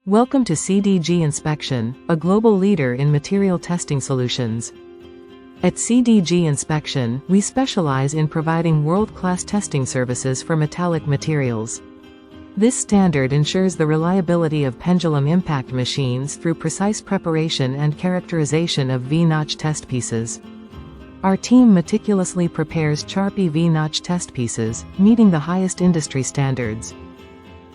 Welcome to CDG Inspection, a global leader in material testing solutions. At CDG Inspection, we specialize in providing world-class testing services for metallic materials. This standard ensures the reliability of pendulum impact machines through precise preparation and characterization of V-notch test pieces. Our team meticulously prepares Charpy V-notch test pieces, meeting the highest industry standards.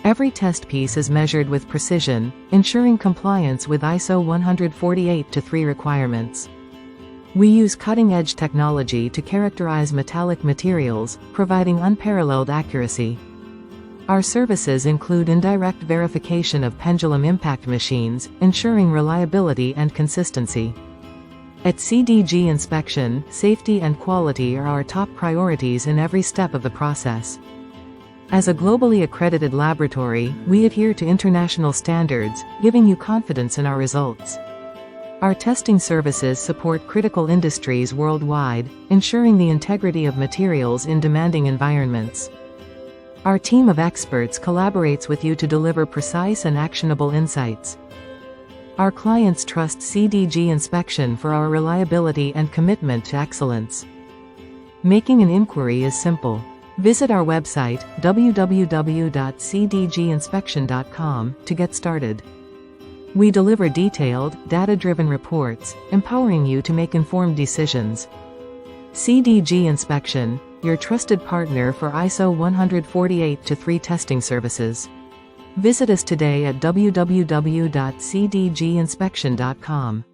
Every test piece is measured with precision, ensuring compliance with ISO 148-3 requirements. We use cutting-edge technology to characterize metallic materials, providing unparalleled accuracy. Our services include indirect verification of pendulum impact machines, ensuring reliability and consistency. At CDG Inspection, safety and quality are our top priorities in every step of the process. As a globally accredited laboratory, we adhere to international standards, giving you confidence in our results. Our testing services support critical industries worldwide, ensuring the integrity of materials in demanding environments. Our team of experts collaborates with you to deliver precise and actionable insights. Our clients trust CDG Inspection for our reliability and commitment to excellence. Making an inquiry is simple. Visit our website, www.cdginspection.com, to get started. We deliver detailed, data-driven reports, empowering you to make informed decisions. CDG Inspection, your trusted partner for ISO 148-3 testing services. Visit us today at www.cdginspection.com.